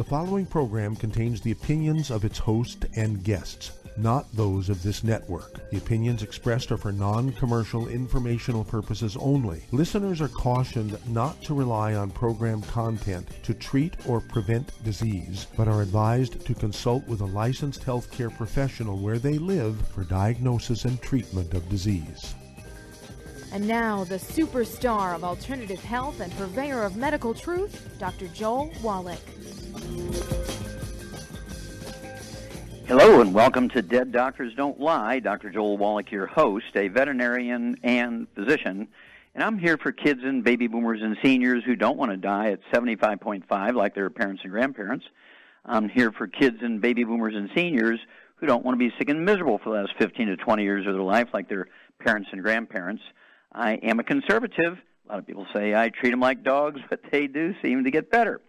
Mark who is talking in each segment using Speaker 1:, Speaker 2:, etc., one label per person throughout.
Speaker 1: following program contains the opinions of its host and guests, not those of this network. The opinions expressed are for non-commercial informational purposes only. Listeners are cautioned not to rely on program content to treat or prevent disease, but are advised to consult with a licensed healthcare professional where they live for diagnosis and treatment of disease.
Speaker 2: And now, the superstar of alternative health and purveyor of medical truth, Dr. Joel Wallach.
Speaker 3: Hello and welcome to Dead Doctors Don't Lie. Dr. Joel Wallach, your host, a veterinarian and physician. And I'm here for kids and baby boomers and seniors who don't want to die at 75.5 like their parents and grandparents. I'm here for kids and baby boomers and seniors who don't want to be sick and miserable for the last 15 to 20 years of their life like their parents and grandparents. I am a conservative. A lot of people say I treat them like dogs, but they do seem to get better.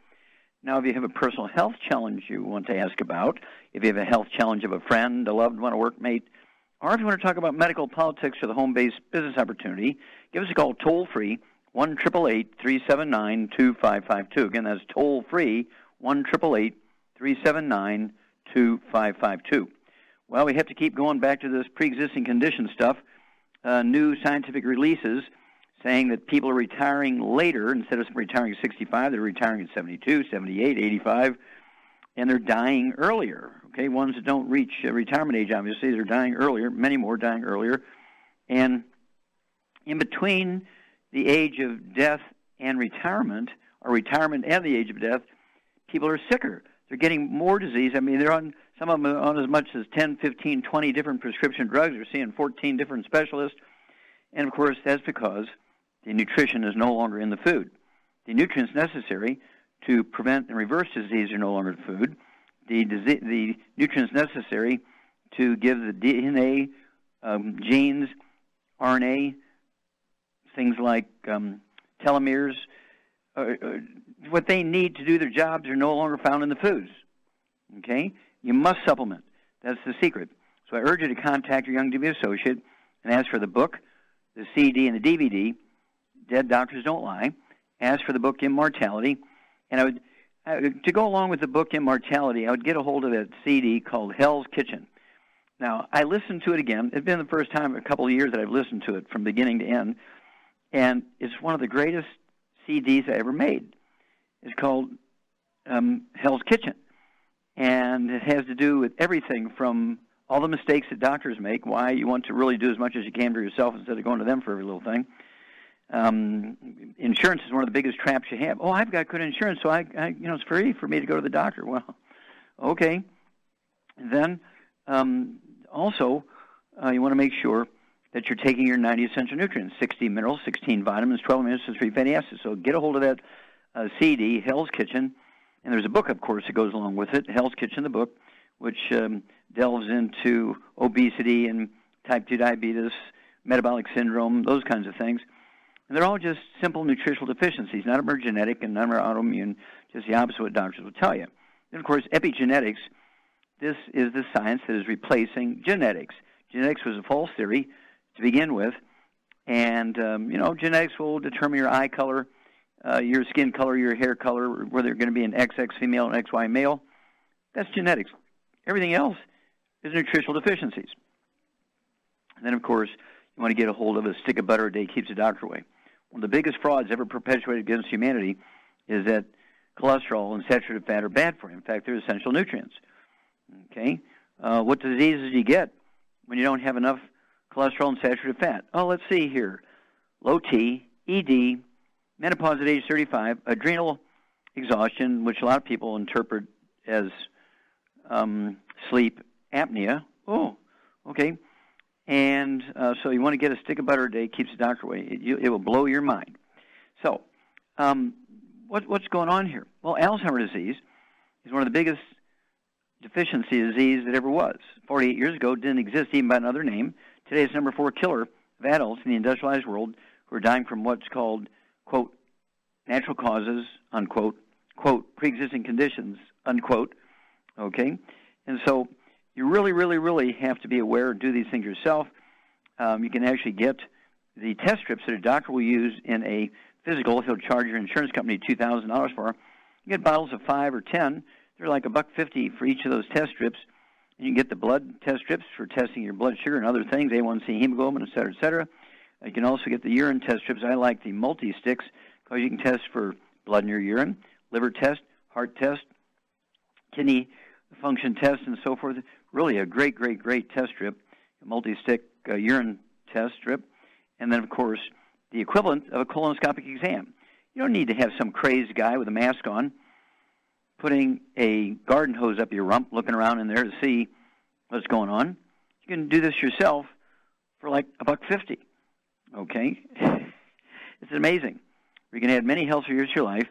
Speaker 3: Now, if you have a personal health challenge you want to ask about, if you have a health challenge of a friend, a loved one, a workmate, or if you want to talk about medical politics or the home-based business opportunity, give us a call toll-free, 1-888-379-2552. Again, that's toll-free, 1-888-379-2552. Well, we have to keep going back to this pre-existing condition stuff. New scientific releases saying that people are retiring later. Instead of retiring at 65, they're retiring at 72, 78, 85, and they're dying earlier. Okay, ones that don't reach retirement age, obviously, they're dying earlier, many more dying earlier. And in between the age of death and retirement, or retirement and the age of death, people are sicker. They're getting more disease. I mean, they're on, some of them are on as much as 10, 15, 20 different prescription drugs. They're seeing 14 different specialists. And, of course, that's because the nutrition is no longer in the food. The nutrients necessary to prevent and reverse disease are no longer in the food. The nutrients necessary to give the DNA, genes, RNA, things like telomeres, what they need to do their jobs are no longer found in the foods. Okay? You must supplement. That's the secret. So I urge you to contact your young DB associate and ask for the book, the CD, and the DVD, Dead Doctors Don't Lie. Ask for the book Immortality. And to go along with the book Immortality, I would get a hold of that CD called Hell's Kitchen. Now, I listened to it again. It's been the first time in a couple of years that I've listened to it from beginning to end. And it's one of the greatest CDs I ever made. It's called Hell's Kitchen. And it has to do with everything from all the mistakes that doctors make, why you want to really do as much as you can for yourself instead of going to them for every little thing. Insurance is one of the biggest traps you have. Oh, I've got good insurance, so I it's free for me to go to the doctor. Well, okay. And then also, you want to make sure that you're taking your 90 essential nutrients, 60 minerals, 16 vitamins, 12 amino acids, 3 fatty acids. So get a hold of that CD, Hell's Kitchen. And there's a book, of course, that goes along with it, Hell's Kitchen, the book, which delves into obesity and type 2 diabetes, metabolic syndrome, those kinds of things. And they're all just simple nutritional deficiencies. None of them are genetic and none of them are autoimmune, just the opposite of what doctors will tell you. And, of course, epigenetics, this is the science that is replacing genetics. Genetics was a false theory to begin with. And, genetics will determine your eye color, your skin color, your hair color, whether you're going to be an XX female and XY male. That's genetics. Everything else is nutritional deficiencies. And then, of course, you want to get a hold of a stick of butter a day keeps the doctor away. One of the biggest frauds ever perpetuated against humanity is that cholesterol and saturated fat are bad for you. In fact, they're essential nutrients. Okay? What diseases do you get when you don't have enough cholesterol and saturated fat? Oh, let's see here. Low T, ED, menopause at age 35, adrenal exhaustion, which a lot of people interpret as sleep apnea. Oh, okay. And so you want to get a stick of butter a day, keeps the doctor away. It will blow your mind. So what's going on here? Well, Alzheimer's disease is one of the biggest deficiency disease that ever was. 48 years ago, it didn't exist even by another name. Today, it's number 4 killer of adults in the industrialized world who are dying from what's called, quote, natural causes, unquote, quote, pre-existing conditions, unquote, okay? And so you really, really, really have to be aware and do these things yourself. You can actually get the test strips that a doctor will use in a physical. He'll charge your insurance company $2,000 for. You get bottles of 5 or 10 They're like $1.50 for each of those test strips. You can get the blood test strips for testing your blood sugar and other things, A1C, hemoglobin, et cetera, et cetera. You can also get the urine test strips. I like the multi-sticks because you can test for blood in your urine, liver test, heart test, kidney function test, and so forth. Really a great, great, great test strip, a multi-stick urine test strip. And then, of course, the equivalent of a colonoscopic exam. You don't need to have some crazed guy with a mask on putting a garden hose up your rump, looking around in there to see what's going on. You can do this yourself for like $1.50. Okay? It's amazing. You can add many healthy years to your life.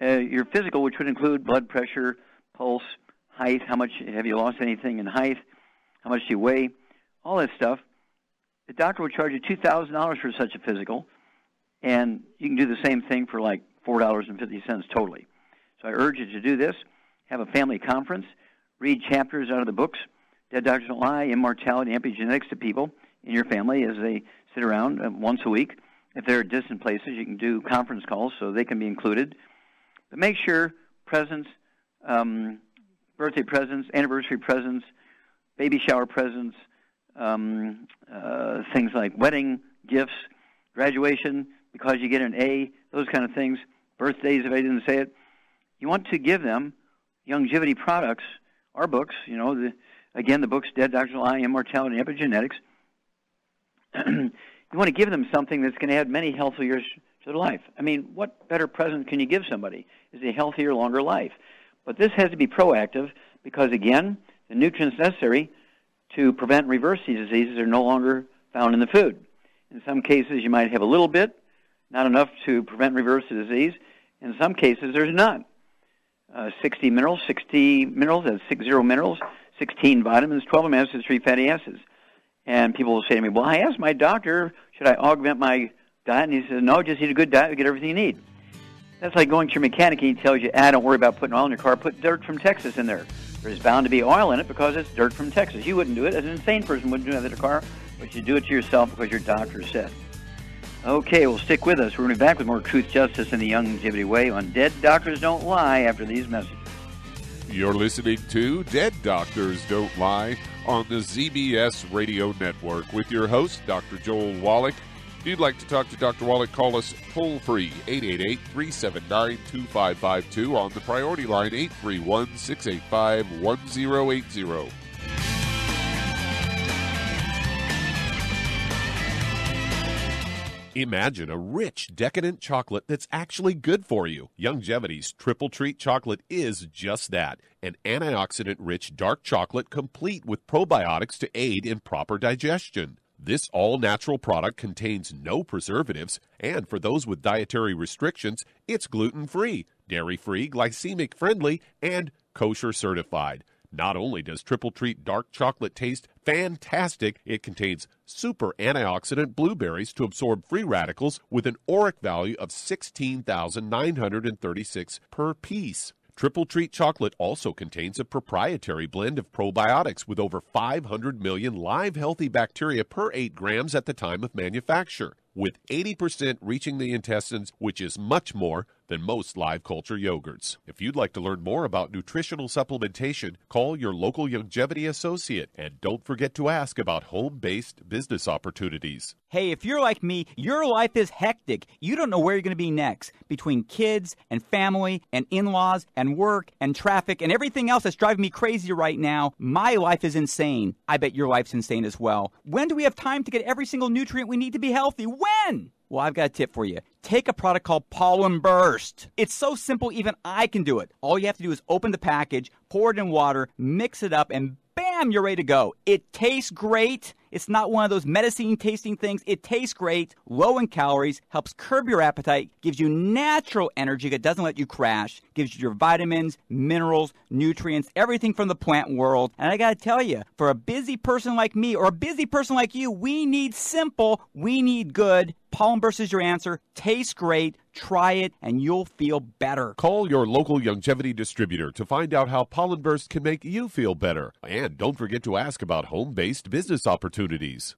Speaker 3: Your physical, which would include blood pressure, pulse, height, how much have you lost anything in height, how much do you weigh, all that stuff. The doctor will charge you $2,000 for such a physical, and you can do the same thing for like $4.50 totally. So I urge you to do this. Have a family conference. Read chapters out of the books, Dead Doctors Don't Lie, Immortality, and Epigenetics to people in your family as they sit around once a week. If they're at distant places, you can do conference calls so they can be included. But make sure presents, birthday presents, anniversary presents, baby shower presents, things like wedding gifts, graduation because you get an A, those kind of things, birthdays if I didn't say it. You want to give them longevity products, our books, the books, Dead Doctors Lie, Immortality, and Epigenetics. You want to give them something that's going to add many healthy years to their life. I mean, what better present can you give somebody? Is a healthier, longer life. But this has to be proactive because, again, the nutrients necessary to prevent and reverse these diseases are no longer found in the food. In some cases, you might have a little bit, not enough to prevent and reverse the disease. In some cases, there's none. 60 minerals, that's 60 minerals, 16 vitamins, 12 amino acids, 3 fatty acids. And people will say to me, well, I asked my doctor, should I augment my diet? And he says, no, just eat a good diet, you get everything you need. That's like going to your mechanic and he tells you, don't worry about putting oil in your car, put dirt from Texas in there. There's bound to be oil in it because it's dirt from Texas. You wouldn't do it. As an insane person wouldn't do that in a car, but you do it to yourself because your doctor said. Okay, well, stick with us. We're going to be back with more Truth, Justice, and the Longevity Way on Dead Doctors Don't Lie after these messages.
Speaker 4: You're listening to Dead Doctors Don't Lie on the ZBS Radio Network with your host, Dr. Joel Wallach. If you'd like to talk to Dr. Wallach, call us toll-free, 888-379-2552 on the priority line, 831-685-1080. Imagine a rich, decadent chocolate that's actually good for you. Longevity's Triple Treat chocolate is just that, an antioxidant-rich dark chocolate complete with probiotics to aid in proper digestion. This all-natural product contains no preservatives, and for those with dietary restrictions, it's gluten-free, dairy-free, glycemic-friendly, and kosher certified. Not only does Triple Treat dark chocolate taste fantastic, it contains super antioxidant blueberries to absorb free radicals with an ORAC value of 16,936 per piece. Triple Treat chocolate also contains a proprietary blend of probiotics with over 500 million live healthy bacteria per 8 grams at the time of manufacture, with 80% reaching the intestines, which is much more than most live culture yogurts. If you'd like to learn more about nutritional supplementation, call your local longevity associate, and don't forget to ask about home-based business opportunities.
Speaker 5: Hey, if you're like me, your life is hectic. You don't know where you're going to be next. Between kids and family and in-laws and work and traffic and everything else that's driving me crazy right now, my life is insane. I bet your life's insane as well. When do we have time to get every single nutrient we need to be healthy? When? Well, I've got a tip for you. Take a product called Pollen Burst. It's so simple, even I can do it. All you have to do is open the package, pour it in water, mix it up, and bam, you're ready to go. It tastes great. It's not one of those medicine-tasting things. It tastes great, low in calories, helps curb your appetite, gives you natural energy that doesn't let you crash, gives you your vitamins, minerals, nutrients, everything from the plant world. And I got to tell you, for a busy person like me or a busy person like you, we need simple, we need good. Pollen Burst is your answer. Tastes great. Try it, and you'll feel better.
Speaker 4: Call your local longevity distributor to find out how Pollen Burst can make you feel better. And don't forget to ask about home-based business opportunities.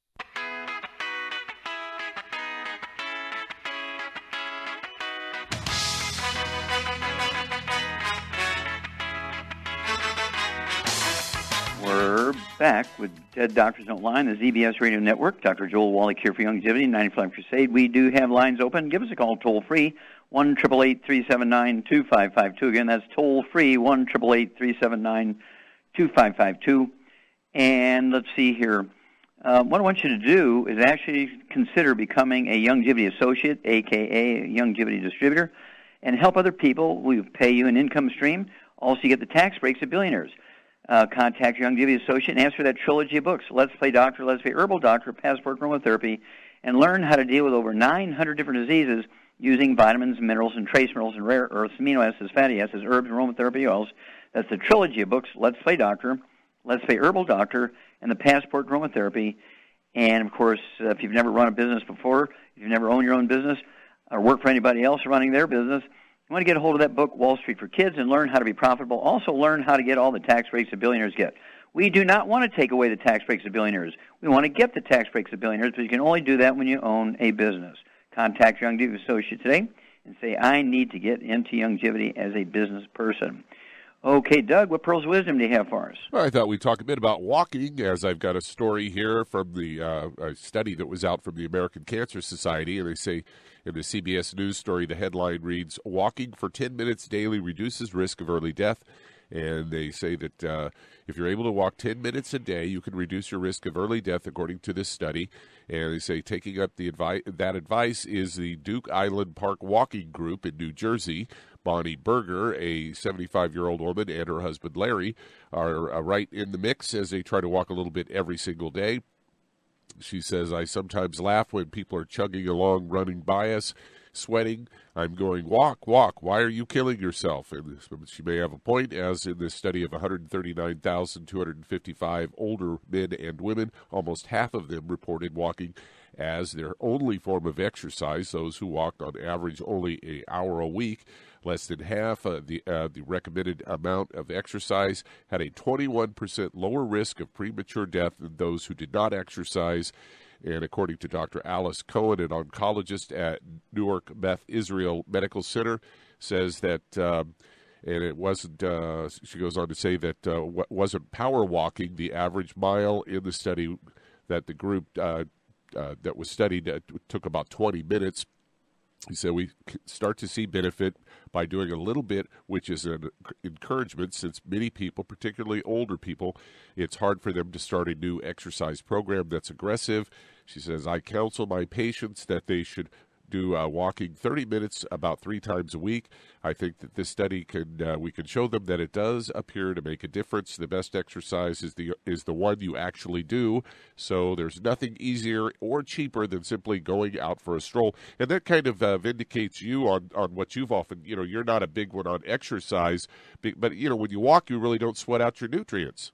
Speaker 3: back with Dead Doctors Don't Lie on the ZBS Radio Network. Dr. Joel Wallach here for Longevity, 95 Crusade. We do have lines open. Give us a call toll-free, 1-888-379-2552. Again, that's toll-free, 1-888-379-2552. And let's see here. What I want you to do is actually consider becoming a Longevity Associate, a.k.a. a Longevity Distributor, and help other people. We pay you an income stream. Also, you get the tax breaks of billionaires. Contact your Longevity Associate and ask for that trilogy of books, Let's Play Doctor, Let's Play Herbal Doctor, Passport Aromatherapy, and learn how to deal with over 900 different diseases using vitamins, minerals, and trace minerals and rare earths, amino acids, fatty acids, herbs, and aromatherapy oils. That's the trilogy of books, Let's Play Doctor, Let's Play Herbal Doctor, and the Passport Aromatherapy. And, of course, if you've never run a business before, if you've never owned your own business or worked for anybody else running their business, you want to get a hold of that book, Wall Street for Kids, and learn how to be profitable. Also learn how to get all the tax breaks that billionaires get. We do not want to take away the tax breaks of billionaires. We want to get the tax breaks of billionaires, but you can only do that when you own a business. Contact your Longevity Associate today and say, I need to get into longevity as a business person. Okay, Doug, what pearls of wisdom do you have for us?
Speaker 4: Well, I thought we'd talk a bit about walking, as I've got a story here from the a study that was out from the American Cancer Society, and they say in the CBS News story, the headline reads, "Walking for 10 minutes daily reduces risk of early death." And they say that if you're able to walk 10 minutes a day, you can reduce your risk of early death, according to this study. And they say taking up that advice is the Duke Island Park Walking Group in New Jersey. Bonnie Berger, a 75-year-old woman, and her husband Larry are right in the mix as they try to walk a little bit every single day. She says, I sometimes laugh when people are chugging along, running by us, sweating. I'm going, walk, walk. Why are you killing yourself? And she may have a point, as in this study of 139,255 older men and women, almost half of them reported walking as their only form of exercise. Those who walked on average only an hour a week. Less than half the recommended amount of exercise had a 21% lower risk of premature death than those who did not exercise. And according to Dr. Alice Cohen, an oncologist at Newark Beth Israel Medical Center, says that, and it wasn't, she goes on to say that wasn't power walking. The average mile in the study that the group that was studied took about 20 minutes. He said we start to see benefit by doing a little bit, which is an encouragement, since many people, particularly older people, it's hard for them to start a new exercise program that's aggressive. She says, I counsel my patients that they should do walking 30 minutes about 3 times a week. I think that this study we can show them that it does appear to make a difference. The best exercise is the one you actually do. So there's nothing easier or cheaper than simply going out for a stroll. And that kind of vindicates you on what you've often, you're not a big one on exercise, but when you walk, you really don't sweat out your nutrients.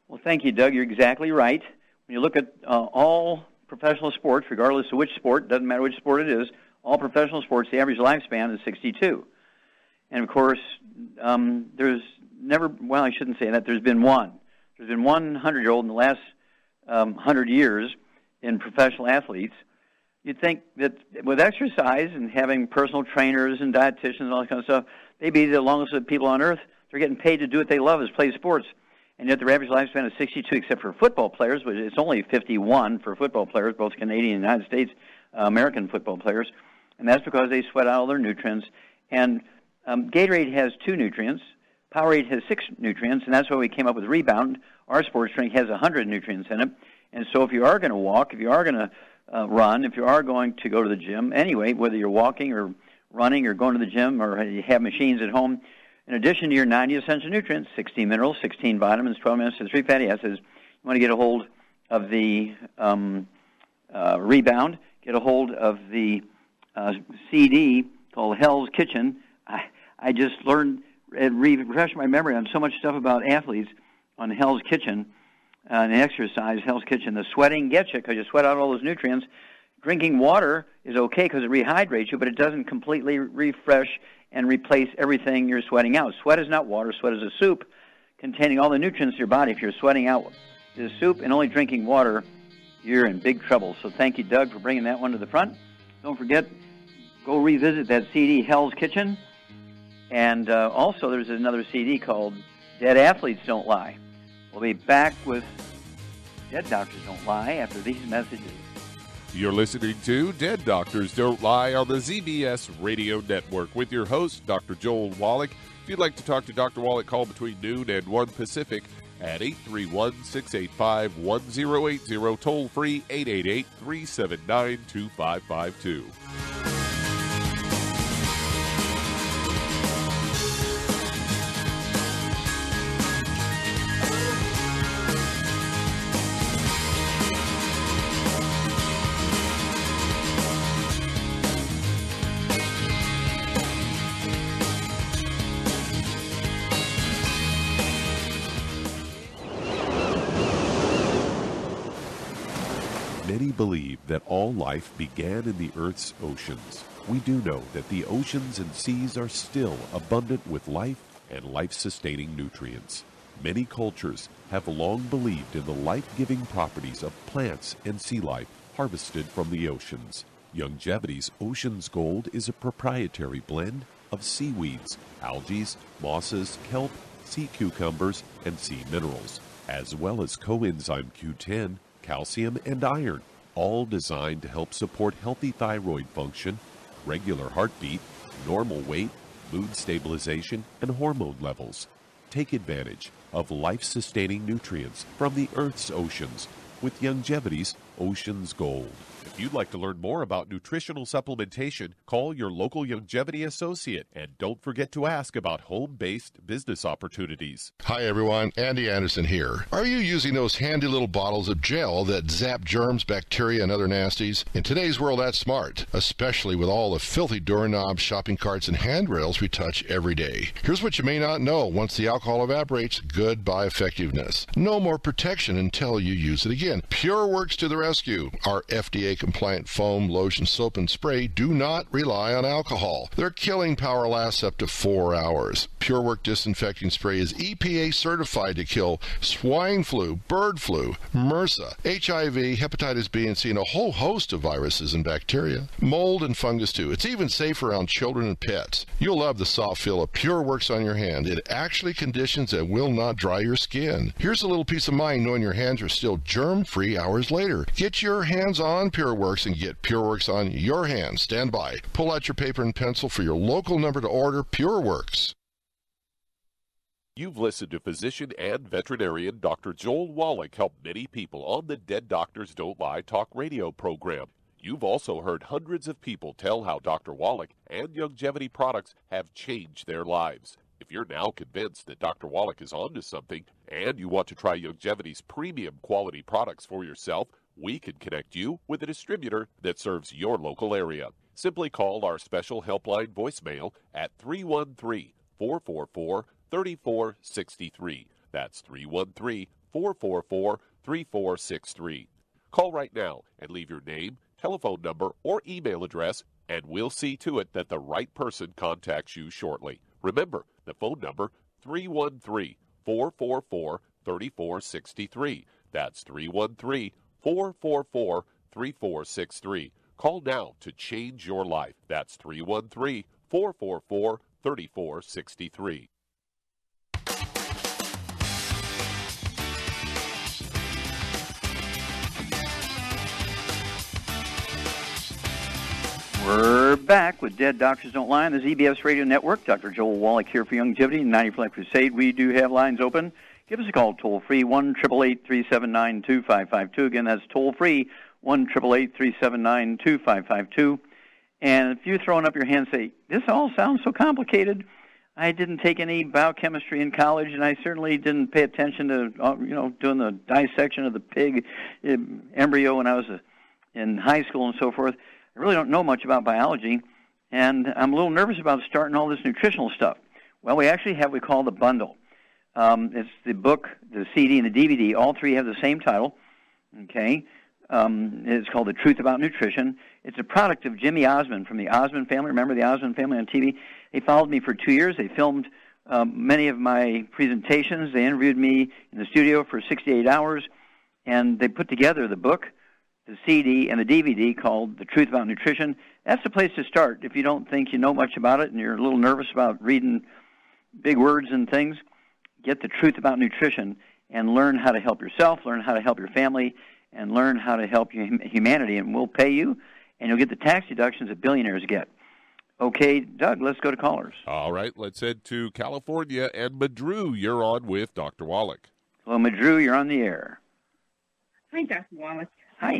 Speaker 3: Well, thank you, Doug. You're exactly right. When you look at all professional sports, regardless of which sport, doesn't matter which sport it is, all professional sports, the average lifespan is 62. And, of course, there's never, well, I shouldn't say that, there's been one. There's been one 100-year-old in the last 100 years in professional athletes. You'd think that with exercise and having personal trainers and dietitians and all that kind of stuff, they'd be the longest of people on earth. They're getting paid to do what they love, is play sports. And yet their average lifespan is 62, except for football players, which it's only 51 for football players, both Canadian and United States American football players. And that's because they sweat out all their nutrients. And Gatorade has 2 nutrients. Powerade has 6 nutrients, and that's why we came up with Rebound. Our sports drink has 100 nutrients in it. And so if you are going to walk, if you are going to run, if you are going to go to the gym, anyway, whether you're walking or running or going to the gym or you have machines at home, in addition to your 90 essential nutrients, 16 minerals, 16 vitamins, 12 amino acids, 3 fatty acids, you want to get a hold of the Rebound, get a hold of the CD called Hell's Kitchen. I just learned and refreshed my memory on so much stuff about athletes on Hell's Kitchen and exercise, Hell's Kitchen. The sweating gets you because you sweat out all those nutrients. Drinking water is okay because it rehydrates you, but it doesn't completely refresh and replace everything you're sweating out. Sweat is not water. Sweat is a soup containing all the nutrients in your body. If you're sweating out the soup and only drinking water, you're in big trouble. So thank you, Doug, for bringing that one to the front. Don't forget, go revisit that CD, Hell's Kitchen. And also there's another CD called Dead Athletes Don't Lie. We'll be back with Dead Doctors Don't Lie after these messages.
Speaker 4: You're listening to Dead Doctors Don't Lie on the ZBS Radio Network with your host, Dr. Joel Wallach. If you'd like to talk to Dr. Wallach, call between noon and 1 Pacific at 831-685-1080, toll free 888-379-2552. Many believe that all life began in the Earth's oceans. We do know that the oceans and seas are still abundant with life and life-sustaining nutrients. Many cultures have long believed in the life-giving properties of plants and sea life harvested from the oceans. Youngevity's Ocean's Gold is a proprietary blend of seaweeds, algae, mosses, kelp, sea cucumbers, and sea minerals, as well as coenzyme Q10, calcium, and iron, all designed to help support healthy thyroid function, regular heartbeat, normal weight, mood stabilization, and hormone levels. Take advantage of life-sustaining nutrients from the Earth's oceans with Youngevity's Ocean's Gold. If you'd like to learn more about nutritional supplementation, call your local Youngevity associate, and don't forget to ask about home-based business opportunities.
Speaker 6: Hi everyone, Andy Anderson here. Are you using those handy little bottles of gel that zap germs, bacteria, and other nasties? In today's world, that's smart, especially with all the filthy doorknobs, shopping carts, and handrails we touch every day. Here's what you may not know. Once the alcohol evaporates, goodbye effectiveness. No more protection until you use it again. Pure Works to the rescue. Our FDA-compliant foam, lotion, soap, and spray do not rely on alcohol. Their killing power lasts up to 4 hours. Pure Work disinfecting spray is EPA certified to kill swine flu, bird flu, MRSA, HIV, hepatitis B and C, and a whole host of viruses and bacteria. Mold and fungus too. It's even safe around children and pets. You'll love the soft feel of Pure Works on your hand. It actually conditions and will not dry your skin. Here's a little peace of mind knowing your hands are still germ-free hours later. Get your hands on Pure Works and get Pure Works on your hands. Stand by. Pull out your paper and pencil for your local number to order Pure Works.
Speaker 4: You've listened to physician and veterinarian Dr. Joel Wallach help many people on the Dead Doctors Don't Lie talk radio program. You've also heard hundreds of people tell how Dr. Wallach and Youngevity products have changed their lives. If you're now convinced that Dr. Wallach is onto something and you want to try Youngevity's premium quality products for yourself, we can connect you with a distributor that serves your local area. Simply call our special helpline voicemail at 313-444-3463. That's 313-444-3463. Call right now and leave your name, telephone number, or email address, and we'll see to it that the right person contacts you shortly. Remember, the phone number, 313-444-3463. That's 313-444-3463. Call now to change your life. That's 313-444-3463.
Speaker 3: We're back with Dead Doctors Don't Lie on the ZBS Radio Network. Dr. Joel Wallach here for Youngevity and 90 for Life Crusade. We do have lines open. Give us a call toll-free, 1-888-379-2552. Again, that's toll-free, 1-888-379-2552. And if you're throwing up your hand and say, this all sounds so complicated, I didn't take any biochemistry in college, and I certainly didn't pay attention to, doing the dissection of the pig embryo when I was in high school and so forth. I really don't know much about biology, and I'm a little nervous about starting all this nutritional stuff. Well, we actually have what we call the bundle. It's the book, the CD, and the DVD. All three have the same title, okay? It's called The Truth About Nutrition. It's a product of Jimmy Osmond from the Osmond family. Remember the Osmond family on TV? They followed me for 2 years. They filmed many of my presentations. They interviewed me in the studio for 68 hours, and they put together the book, the CD and the DVD called The Truth About Nutrition. That's the place to start. If you don't think you know much about it and you're a little nervous about reading big words and things, get The Truth About Nutrition and learn how to help yourself, learn how to help your family, and learn how to help humanity. And we'll pay you, and you'll get the tax deductions that billionaires get. Okay, Doug, let's go to callers.
Speaker 4: All right, let's head to California. And Madru, you're on with Dr. Wallach.
Speaker 3: Hello, Madru, you're on the air.
Speaker 7: Hi, Dr. Wallach.
Speaker 3: Hi.
Speaker 7: I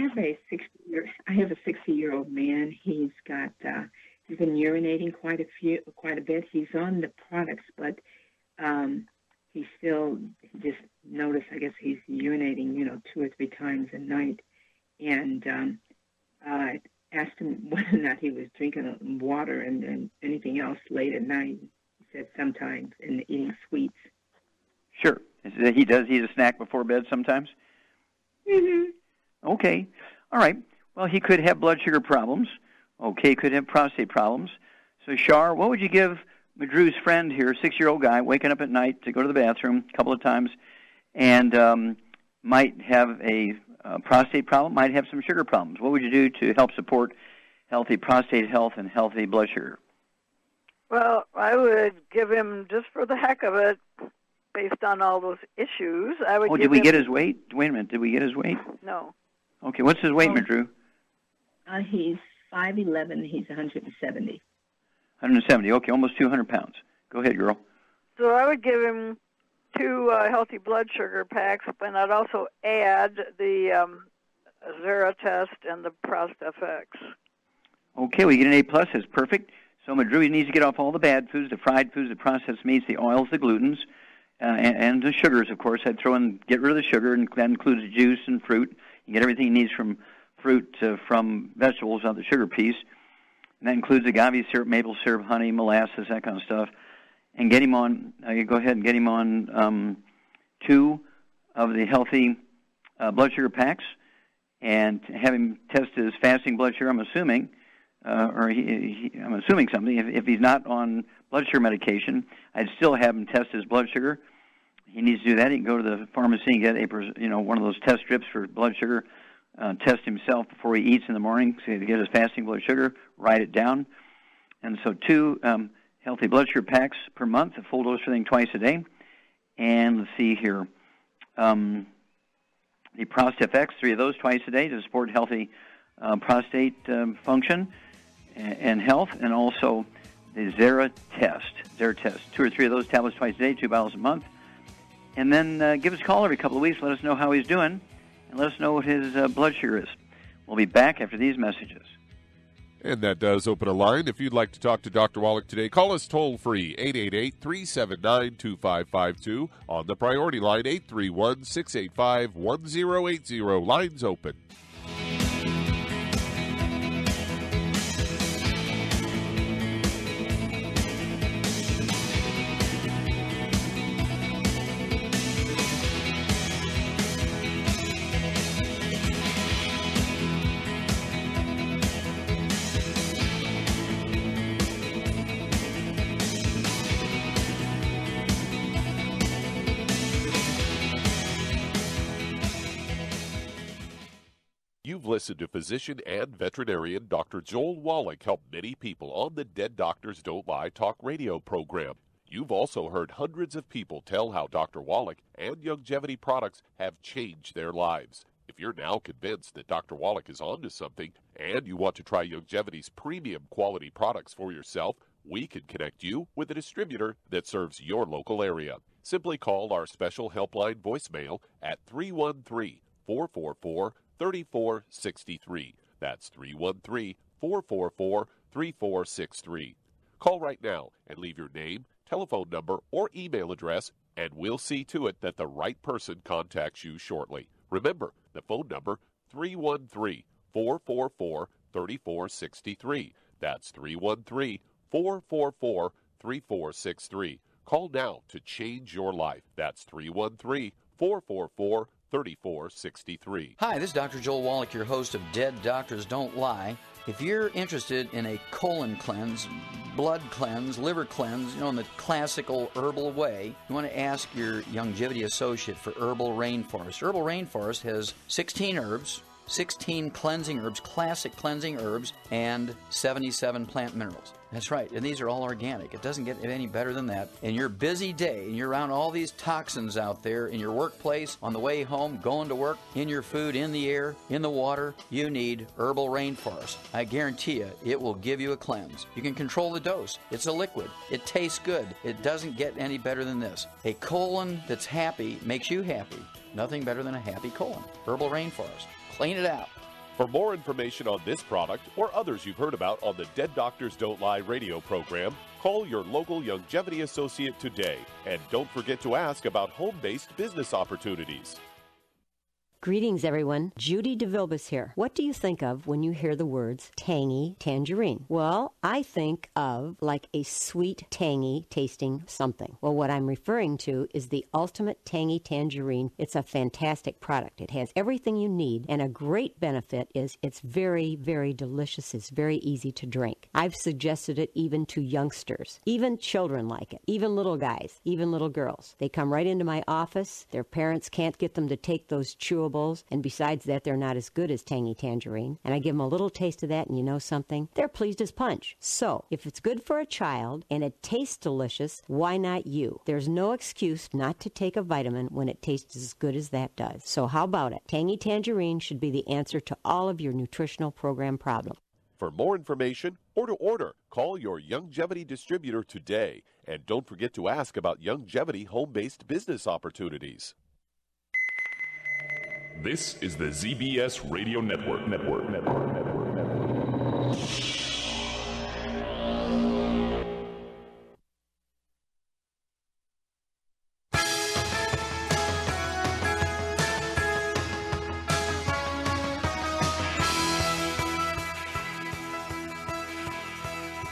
Speaker 7: have a 60-year-old man. He's been urinating quite a bit. He's on the products, but he just noticed, I guess he's urinating, 2 or 3 times a night. And I asked him whether or not he was drinking water and anything else late at night. He said sometimes, and eating sweets.
Speaker 3: Sure. He does eat a snack before bed sometimes?
Speaker 7: Mm-hmm.
Speaker 3: Okay. All right. Well, he could have blood sugar problems. Okay, could have prostate problems. So, Shar, what would you give Madru's friend here, 6-year-old guy, waking up at night to go to the bathroom a couple of times, and might have a prostate problem, might have some sugar problems? What would you do to help support healthy prostate health and healthy blood sugar?
Speaker 8: Well, I would give him, just for the heck of it, based on all those issues, I would
Speaker 3: did we get his weight? Wait a minute. Did we get his weight?
Speaker 8: No.
Speaker 3: Okay, what's his weight, Madru?
Speaker 7: He's 5'11". He's 170.
Speaker 3: 170. Okay, almost 200 pounds. Go ahead, girl.
Speaker 8: So I would give him 2 healthy blood sugar packs, and I'd also add the Zera test and the ProstFX.
Speaker 3: Okay, we get an A+. That's perfect. So Madru needs to get off all the bad foods, the fried foods, the processed meats, the oils, the glutens, and the sugars, of course. I'd get rid of the sugar, and that includes juice and fruit. You get everything he needs from fruit, from vegetables, not the sugar piece. And that includes agave syrup, maple syrup, honey, molasses, that kind of stuff. And get him on, go ahead and get him on 2 of the healthy blood sugar packs, and have him test his fasting blood sugar, I'm assuming, I'm assuming something. If he's not on blood sugar medication, I'd still have him test his blood sugar. He needs to do that. He can go to the pharmacy and get one of those test strips for blood sugar, test himself before he eats in the morning, so to get his fasting blood sugar, write it down. And so 2 healthy blood sugar packs per month, a full dose thing twice a day. And let's see here. The ProstFX, 3 of those twice a day to support healthy prostate function and health, and also the Zera test, 2 or 3 of those tablets twice a day, 2 bottles a month. And then give us a call every couple of weeks, let us know how he's doing, and let us know what his blood sugar is. We'll be back after these messages.
Speaker 4: And that does open a line. If you'd like to talk to Dr. Wallach today, call us toll-free, 888-379-2552. On the priority line, 831-685-1080. Lines open. You've listened to physician and veterinarian Dr. Joel Wallach help many people on the Dead Doctors Don't Lie talk radio program. You've also heard hundreds of people tell how Dr. Wallach and Youngevity products have changed their lives. If you're now convinced that Dr. Wallach is onto something and you want to try Youngevity's premium quality products for yourself, we can connect you with a distributor that serves your local area. Simply call our special helpline voicemail at 313-444-3463. That's 313-444-3463. Call right now and leave your name, telephone number, or email address, and we'll see to it that the right person contacts you shortly. Remember, the phone number, 313-444-3463. That's 313-444-3463. Call now to change your life. That's 313-444-3463.
Speaker 9: Hi, this is Dr. Joel Wallach, your host of Dead Doctors Don't Lie. If you're interested in a colon cleanse, blood cleanse, liver cleanse, in the classical herbal way, you want to ask your Youngevity associate for Herbal Rainforest. Herbal Rainforest has 16 herbs, 16 cleansing herbs, classic cleansing herbs, and 77 plant minerals. That's right, and these are all organic. It doesn't get any better than that. In your busy day, and you're around all these toxins out there in your workplace, on the way home, going to work, in your food, in the air, in the water, you need Herbal Rainforest. I guarantee you, it will give you a cleanse. You can control the dose. It's a liquid. It tastes good. It doesn't get any better than this. A colon that's happy makes you happy. Nothing better than a happy colon. Herbal Rainforest. Clean it out.
Speaker 4: For more information on this product or others you've heard about on the Dead Doctors Don't Lie radio program, call your local longevity associate today. And don't forget to ask about home-based business opportunities.
Speaker 10: Greetings, everyone. Judy DeVilbus here. What do you think of when you hear the words tangy tangerine? Well, I think of like a sweet, tangy tasting something. Well, what I'm referring to is the Ultimate Tangy Tangerine. It's a fantastic product. It has everything you need, and a great benefit is it's very, very delicious. It's very easy to drink. I've suggested it even to youngsters. Even children like it. Even little guys. Even little girls. They come right into my office. Their parents can't get them to take those chewables. And besides that, they're not as good as Tangy Tangerine. And I give them a little taste of that, and you know something? They're pleased as punch. So, if it's good for a child and it tastes delicious, why not you? There's no excuse not to take a vitamin when it tastes as good as that does. So how about it? Tangy Tangerine should be the answer to all of your nutritional program problems.
Speaker 4: For more information or to order, call your Youngevity distributor today. And don't forget to ask about Youngevity home-based business opportunities.
Speaker 11: This is the ZBS Radio Network.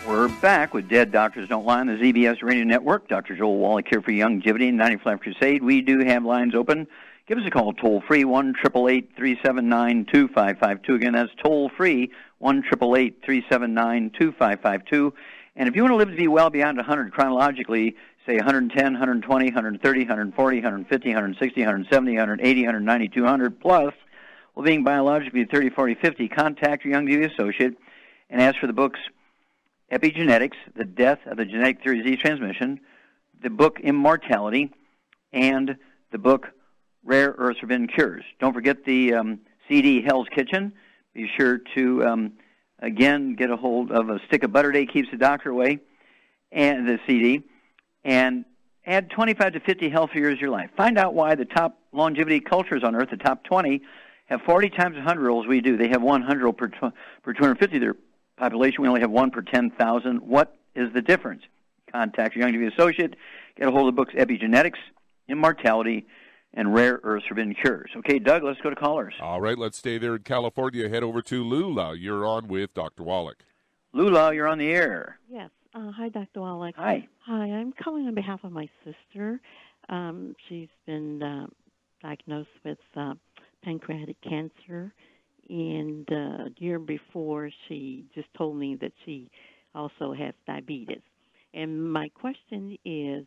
Speaker 3: We're back with Dead Doctors Don't Lie on the ZBS Radio Network. Dr. Joel Wallach here for Youngevity and 95 Crusade. We do have lines open. Give us a call toll-free, 1-888-379-2552. Again, that's toll-free, 1-888-379-2552. And if you want to live to be well beyond 100 chronologically, say 110, 120, 130, 140, 150, 160, 170, 180, 190, 200 plus, well, being biologically 30, 40, 50, contact your Youngevity associate and ask for the books Epigenetics, The Death of the Genetic Theory of Disease Transmission, the book Immortality, and the book Rare Earths Forbidden Cures. Don't forget the CD Hell's Kitchen. Be sure to, again, get a hold of A Stick of Butter Day Keeps the Doctor Away, and the CD, and add 25 to 50 healthy years of your life. Find out why the top longevity cultures on Earth, the top 20, have 40 times 100-year-olds we do. They have 100 per 250 of their population. We only have 1 per 10,000. What is the difference? Contact your Youngevity associate. Get a hold of the books Epigenetics, Immortality, and Rare Earths Forbidden Cures. Okay, Doug, let's go to callers.
Speaker 4: All right, let's stay there in California. Head over to Lula. You're on with Dr. Wallach.
Speaker 3: Lula, you're on the air.
Speaker 12: Yes. Hi, Dr. Wallach.
Speaker 3: Hi.
Speaker 12: Hi, I'm calling on behalf of my sister. She's been diagnosed with pancreatic cancer, and the year before she just told me that she also has diabetes. And my question is,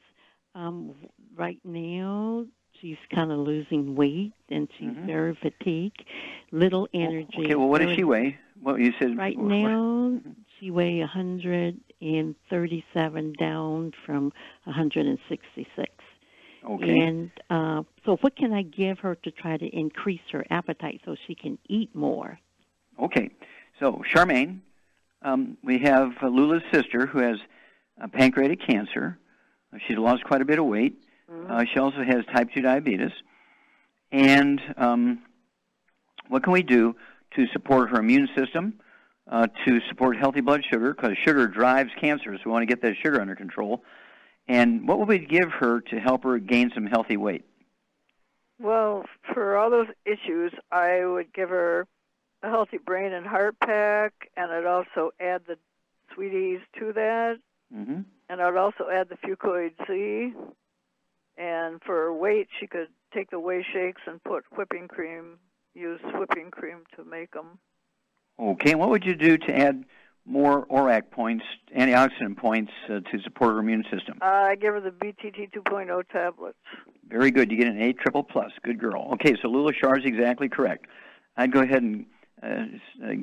Speaker 12: right now, she's kind of losing weight, and she's very fatigued, little energy.
Speaker 3: Okay, well, what does she weigh? Well, you said
Speaker 12: right now she weighs 137, down from 166.
Speaker 3: Okay.
Speaker 12: And so what can I give her to try to increase her appetite so she can eat more?
Speaker 3: Okay. So, Charmaine, we have Lula's sister who has pancreatic cancer. She's lost quite a bit of weight. She also has type 2 diabetes. And what can we do to support her immune system, to support healthy blood sugar, because sugar drives cancer, so we want to get that sugar under control. And what would we give her to help her gain some healthy weight?
Speaker 8: Well, for all those issues, I would give her a healthy brain and heart pack, and I'd also add the sweeties to that. And I'd also add the fucoid C. And for her weight, she could take the whey shakes and put whipping cream, use whipping cream to make them.
Speaker 3: Okay, and what would you do to add more ORAC points, antioxidant points, to support her immune system?
Speaker 8: I give her the BTT 2.0 tablets.
Speaker 3: Very good. You get an A+++. Good girl. Okay, so Lula Shar is exactly correct. I'd go ahead and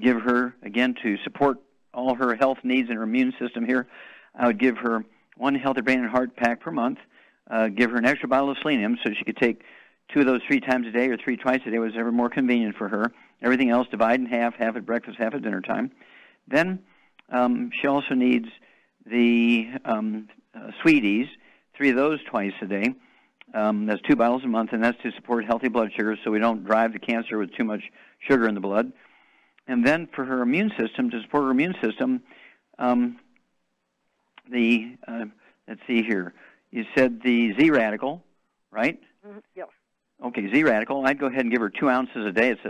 Speaker 3: give her, again, to support all her health needs and her immune system here, I would give her 1 Healthy Brain and Heart pack per month, give her an extra bottle of selenium so she could take 2 of those 3 times a day or 3 twice a day, whatever more convenient for her. Everything else divide in half at breakfast, half at dinner time. Then she also needs the sweeties, 3 of those twice a day. That's 2 bottles a month, and that's to support healthy blood sugar so we don't drive the cancer with too much sugar in the blood. And then for her immune system, to support her immune system, let's see here. You said the Z radical, right?
Speaker 8: Mm-hmm. Yes.
Speaker 3: Okay, Z radical. I'd go ahead and give her 2 ounces a day. It's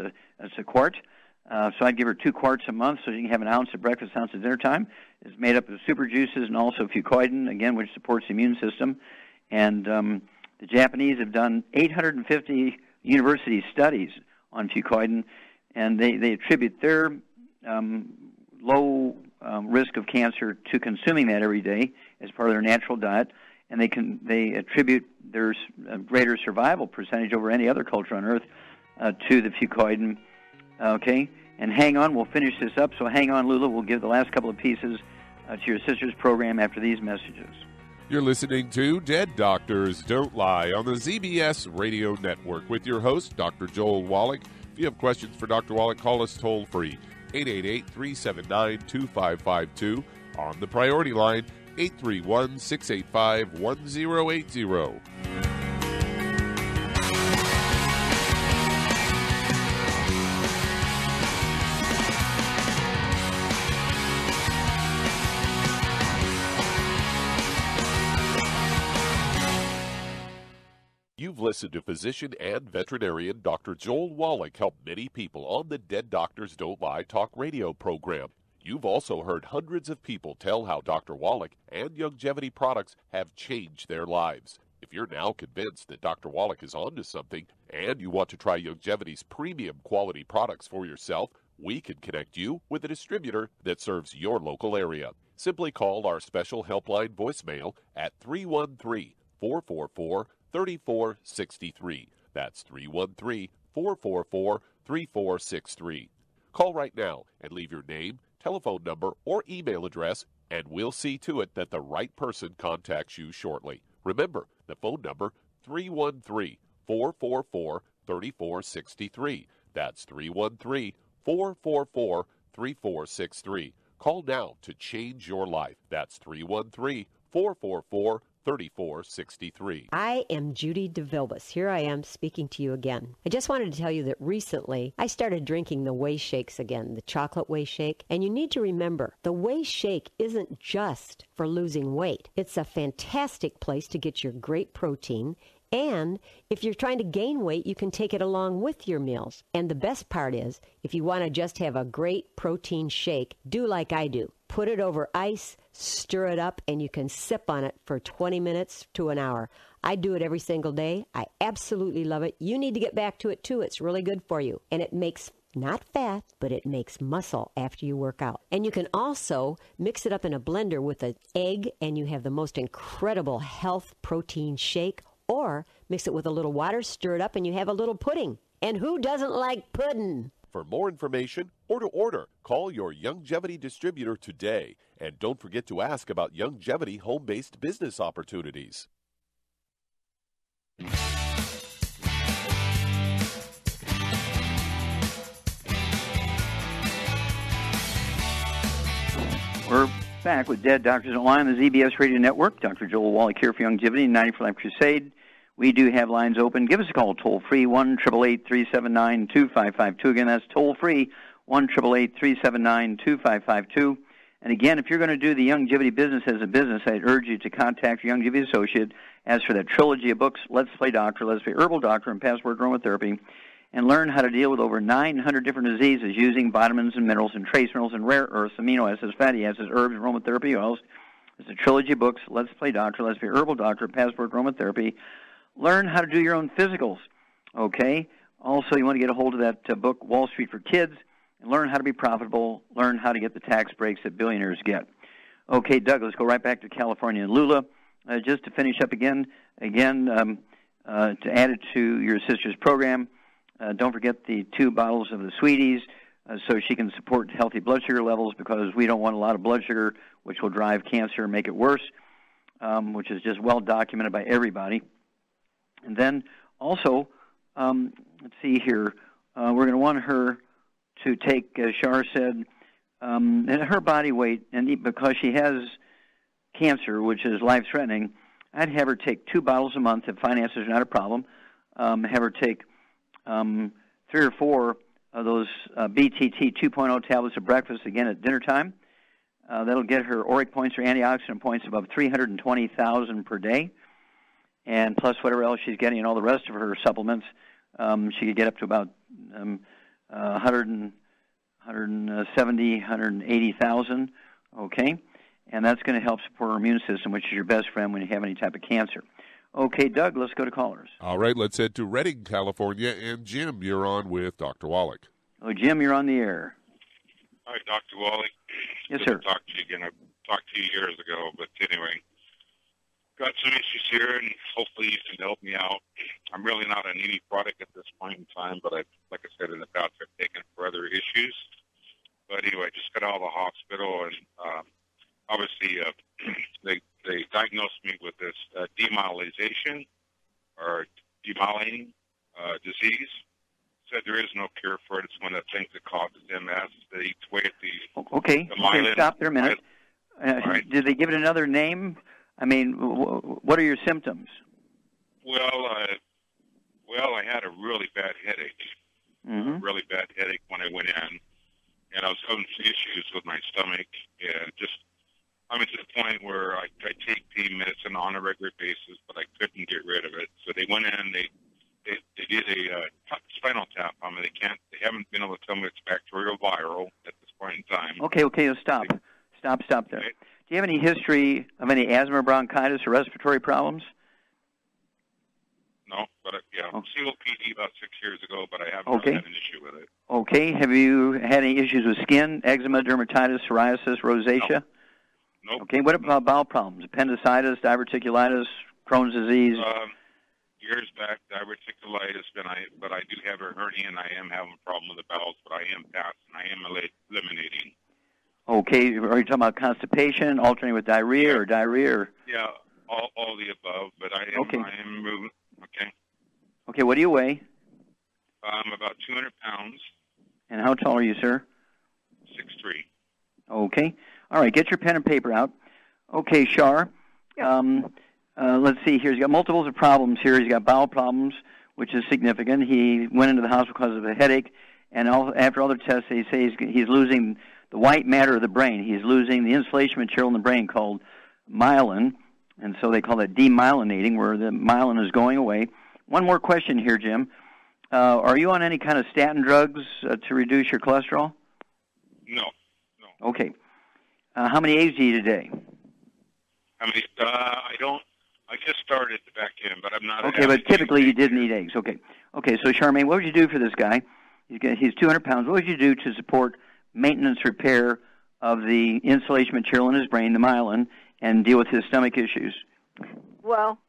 Speaker 3: a quart. So I'd give her 2 quarts a month so you can have an ounce at breakfast, ounce at dinner time. It's made up of super juices and also fucoidan, again, which supports the immune system. And the Japanese have done 850 university studies on fucoidan, and they attribute their low risk of cancer to consuming that every day as part of their natural diet, and they attribute their greater survival percentage over any other culture on Earth to the fucoidan. Okay, and hang on, we'll finish this up. So hang on, Lula. We'll give the last couple of pieces to your sister's program after these messages.
Speaker 4: You're listening to Dead Doctors Don't Lie on the ZBS Radio Network with your host, Dr. Joel Wallach. If you have questions for Dr. Wallach, call us toll-free, 888-379-2552. On the priority line, 831-685-1080. You've listened to physician and veterinarian Dr. Joel Wallach help many people on the Dead Doctors Don't Lie talk radio program. You've also heard hundreds of people tell how Dr. Wallach and Youngevity products have changed their lives. If you're now convinced that Dr. Wallach is onto something and you want to try Youngevity's premium quality products for yourself, we can connect you with a distributor that serves your local area. Simply call our special helpline voicemail at 313-444-3463. That's 313-444-3463. Call right now and leave your name, telephone number, or email address, and we'll see to it that the right person contacts you shortly. Remember, the phone number, 313-444-3463. That's 313-444-3463. Call now to change your life. That's 313-444-3463. 3463.
Speaker 10: I am Judy DeVilbus. Here I am speaking to you again. I just wanted to tell you that recently I started drinking the Whey Shakes again, the chocolate Whey Shake. And you need to remember, the Whey Shake isn't just for losing weight. It's a fantastic place to get your great protein. And if you're trying to gain weight, you can take it along with your meals. And the best part is, if you want to just have a great protein shake, do like I do. Put it over ice, stir it up, and you can sip on it for 20 minutes to an hour. I do it every single day. I absolutely love it. You need to get back to it, too. It's really good for you. And it makes not fat, but it makes muscle after you work out. And you can also mix it up in a blender with an egg, and you have the most incredible health protein shake. Or mix it with a little water, stir it up, and you have a little pudding. And who doesn't like pudding?
Speaker 4: For more information or to order, call your Youngevity distributor today. And don't forget to ask about Youngevity home-based business opportunities.
Speaker 3: We're back with Dead Doctors Don't Lie on the ZBS Radio Network. Dr. Joel Wallach here for Youngevity, 90 for Life Crusade. We do have lines open. Give us a call, toll-free, 1-888-379-2552. Again, that's toll-free, 1-888-379-2552. And again, if you're going to do the Youngevity business as a business, I'd urge you to contact your Youngevity associate. As for that trilogy of books, Let's Play Doctor, Let's Play Herbal Doctor, and Password Aromatherapy, and learn how to deal with over 900 different diseases using vitamins and minerals and trace minerals and rare earths, amino acids, fatty acids, herbs, aromatherapy oils. It's a trilogy of books, Let's Play Doctor, Let's Play Herbal Doctor, Password Aromatherapy. Learn how to do your own physicals, okay? Also, you want to get a hold of that book, Wall Street for Kids, and learn how to be profitable, learn how to get the tax breaks that billionaires get. Okay, Doug, let's go right back to California and Lula. Just to finish up again, to add it to your sister's program, Don't forget the 2 bottles of the Sweeties so she can support healthy blood sugar levels, because we don't want a lot of blood sugar, which will drive cancer and make it worse, which is just well documented by everybody. And then also, let's see here, we're going to want her to take, as Shar said, her body weight, and because she has cancer, which is life-threatening, I'd have her take 2 bottles a month if finances are not a problem. Have her take 3 or 4 of those BTT 2.0 tablets at breakfast, again at dinner time. That'll get her ORAC points or antioxidant points above 320,000 per day. And plus whatever else she's getting in all the rest of her supplements, she could get up to about 170, 180,000, okay? And that's going to help support her immune system, which is your best friend when you have any type of cancer. Okay, Doug, let's go to callers.
Speaker 4: All right, let's head to Redding, California. And Jim, you're on with Dr. Wallach.
Speaker 3: Oh, Jim, you're on the air.
Speaker 13: Hi, Dr. Wallach.
Speaker 3: Yes, sir.
Speaker 13: Good to talk to you again. I talked to you years ago, but anyway, got some issues here, and hopefully you can help me out. I'm really not on any product at this point in time, but like I said in the past, I've taken it for other issues. But anyway, just got out of the hospital, and obviously they diagnosed me with this demyelinization or demyelinating disease. Said there is no cure for it. It's one of the things that causes MS. They eat away at the
Speaker 3: Okay, stop there a minute.
Speaker 13: Right.
Speaker 3: Did they give it another name? I mean, what are your symptoms?
Speaker 13: Well, I had a really bad headache.
Speaker 3: Mm-hmm.
Speaker 13: A really bad headache when I went in, and I was having some issues with my stomach, and I'm to the point where I take pain medicine on a regular basis, but I couldn't get rid of it. So they went in, they did a spinal tap on me. They haven't been able to tell me it's bacterial viral at this point in time.
Speaker 3: Okay, stop there.
Speaker 13: Okay.
Speaker 3: Do you have any history of any asthma, bronchitis, or respiratory problems?
Speaker 13: No, but COPD about 6 years ago, but I haven't really had an issue with it.
Speaker 3: Okay, have you had any issues with skin, eczema, dermatitis, psoriasis, rosacea?
Speaker 13: Nope.
Speaker 3: Okay, what about bowel problems? Appendicitis, diverticulitis, Crohn's disease?
Speaker 13: Years back, diverticulitis, but I do have a hernia, and I am having a problem with the bowels, but I am past, and I am eliminating. Okay,
Speaker 3: are you talking about constipation, alternating with diarrhea, or diarrhea? Or?
Speaker 13: Yeah, all the above, but I am moving. Okay.
Speaker 3: Okay, what do you weigh?
Speaker 13: I'm about 200 pounds.
Speaker 3: And how tall are you, sir?
Speaker 13: 6'3".
Speaker 3: Okay. All right, get your pen and paper out. Okay, Shar.
Speaker 8: Yeah.
Speaker 3: Let's see here. He's got multiples of problems here. He's got bowel problems, which is significant. He went into the hospital because of a headache, and after all the tests, they say he's losing the white matter of the brain. He's losing the insulation material in the brain called myelin, and so they call it demyelinating, where the myelin is going away. One more question here, Jim. Are you on any kind of statin drugs to reduce your cholesterol?
Speaker 13: No.
Speaker 3: Okay. How many eggs do you eat a day?
Speaker 13: How many? I don't. I just started back in, but I'm not.
Speaker 3: Okay, but typically you didn't eat eggs. Okay, so Charmaine, what would you do for this guy? He's 200 pounds. What would you do to support maintenance repair of the insulation material in his brain, the myelin, and deal with his stomach issues?
Speaker 8: Well,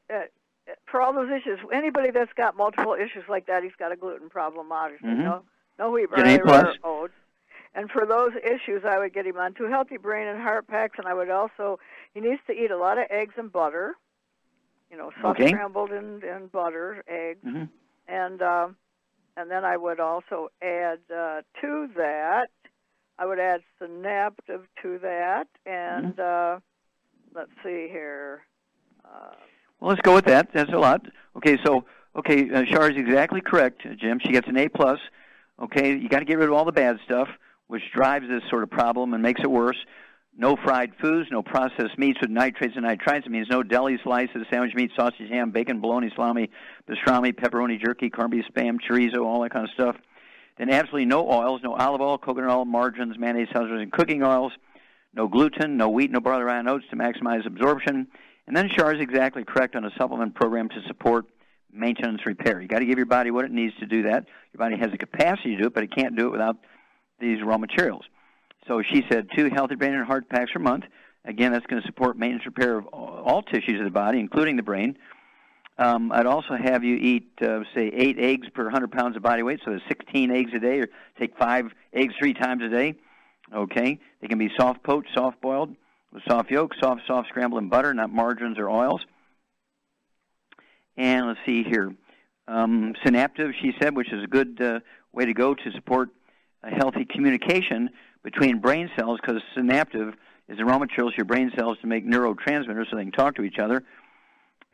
Speaker 8: for all those issues, anybody that's got multiple issues like that, he's got a gluten problem, obviously.
Speaker 3: Mm-hmm.
Speaker 8: No wheat,
Speaker 3: barley,
Speaker 8: or oats. And for those issues, I would get him on 2 healthy brain and heart packs, and I would also, he needs to eat a lot of eggs and butter, soft scrambled and butter, eggs.
Speaker 3: Mm-hmm.
Speaker 8: And then I would also add to that, I would add synaptive to that, and let's see here.
Speaker 3: Well, let's go with that. That's a lot. Okay, Shar is exactly correct, Jim. She gets an A+. Okay, you got to get rid of all the bad stuff, which drives this sort of problem and makes it worse. No fried foods, no processed meats with nitrates and nitrites. It means no deli slices, sandwich meat, sausage, ham, bacon, bologna, salami, pastrami, pepperoni, jerky, corned beef, spam, chorizo, all that kind of stuff. Then absolutely no oils, no olive oil, coconut oil, margarines, mayonnaise, husbands, and cooking oils. No gluten, no wheat, no barley, rye, and oats to maximize absorption. And then Shar is exactly correct on a supplement program to support maintenance repair. You got to give your body what it needs to do that. Your body has the capacity to do it, but it can't do it without these raw materials. So she said 2 healthy brain and heart packs per month. Again, that's going to support maintenance repair of all tissues of the body, including the brain. I'd also have you eat, say, 8 eggs per 100 pounds of body weight, so there's 16 eggs a day, or take 5 eggs 3 times a day. Okay? They can be soft poached, soft boiled, with soft yolk, soft scrambled in butter, not margarines or oils. And let's see here. Synaptive, she said, which is a good way to go to support a healthy communication between brain cells, because synaptive is the raw materials for your brain cells to make neurotransmitters so they can talk to each other.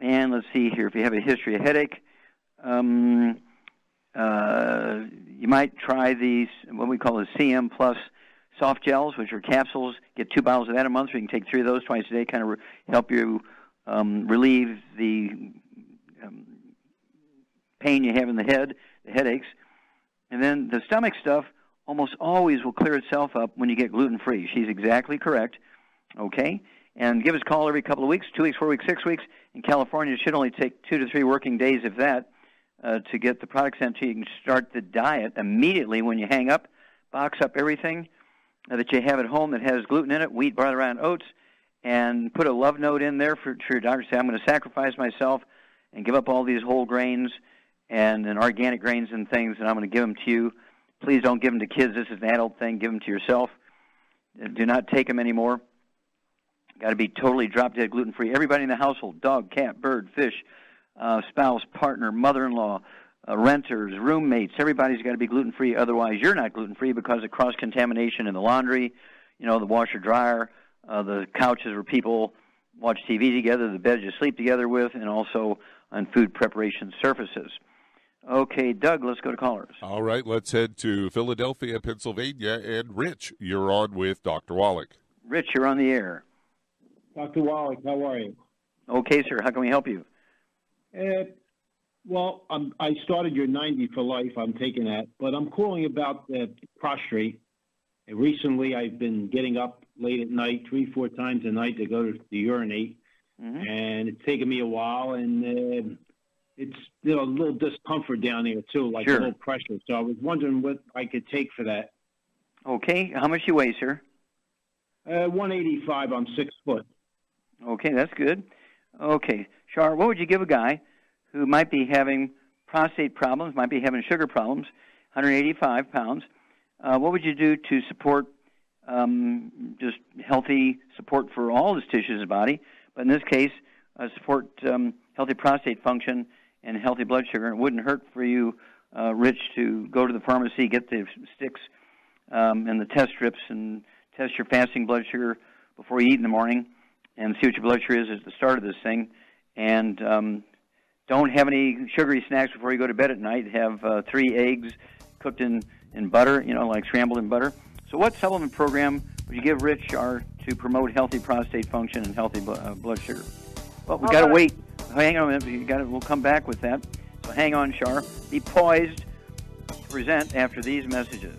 Speaker 3: And let's see here. If you have a history of headache, you might try these, what we call the CM Plus soft gels, which are capsules. Get 2 bottles of that a month, so you can take 3 of those twice a day, kind of help you relieve the pain you have in the head, the headaches. And then the stomach stuff almost always will clear itself up when you get gluten-free. She's exactly correct. Okay? And give us a call every couple of weeks, 2 weeks, 4 weeks, 6 weeks. In California, it should only take 2 to 3 working days, if that, to get the product sent to you. You can start the diet immediately when you hang up, box up everything that you have at home that has gluten in it, wheat, barley, rye, and oats, and put a love note in there for your doctor. Say, I'm going to sacrifice myself and give up all these whole grains and organic grains and things, and I'm going to give them to you. Please don't give them to kids. This is an adult thing. Give them to yourself. Do not take them anymore. Got to be totally drop-dead gluten-free. Everybody in the household, dog, cat, bird, fish, spouse, partner, mother-in-law, renters, roommates, everybody's got to be gluten-free. Otherwise, you're not gluten-free because of cross-contamination in the laundry, the washer-dryer, the couches where people watch TV together, the beds you sleep together with, and also on food preparation surfaces. Okay, Doug, let's go to callers.
Speaker 4: All right, let's head to Philadelphia, Pennsylvania. And Rich, you're on with Dr. Wallach.
Speaker 3: Rich, you're on the air.
Speaker 14: Dr. Wallach, how are you?
Speaker 3: Okay, sir. How can we help you?
Speaker 14: Well, I started your 90 for life. I'm taking that. But I'm calling about prostrate. And recently, I've been getting up late at night, 3-4 times a night to go to urinate. Mm-hmm. And it's taken me a while, and it's a little discomfort down there, too, like a little pressure. So I was wondering what I could take for that.
Speaker 3: Okay. How much you weigh, sir?
Speaker 14: 185. I'm 6 foot.
Speaker 3: Okay, that's good. Okay. Shar, what would you give a guy who might be having prostate problems, might be having sugar problems, 185 pounds? What would you do to support just healthy support for all his tissues of the body, but in this case, support healthy prostate function and healthy blood sugar? It wouldn't hurt for you, Rich, to go to the pharmacy, get the sticks and the test strips and test your fasting blood sugar before you eat in the morning and see what your blood sugar is at the start of this thing. And don't have any sugary snacks before you go to bed at night. Have 3 eggs cooked in butter, like scrambled in butter. So what supplement program would you give Rich to promote healthy prostate function and healthy blood sugar? Well, we got to wait. Hang on a minute. We'll come back with that. So hang on, Shar. Be poised to present after these messages.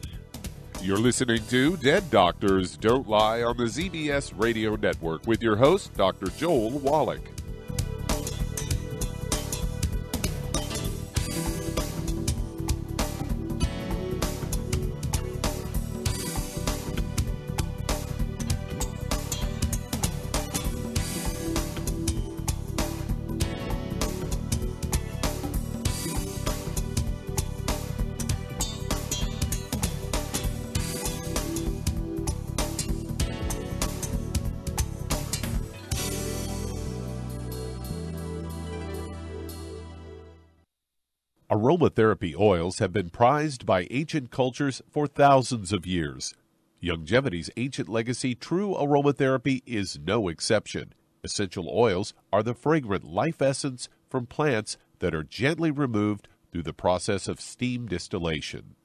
Speaker 4: You're listening to Dead Doctors Don't Lie on the ZBS Radio Network with your host, Dr. Joel Wallach. Aromatherapy oils have been prized by ancient cultures for thousands of years. Longevity's ancient legacy, True Aromatherapy, is no exception. Essential oils are the fragrant life essence from plants that are gently removed through the process of steam distillation.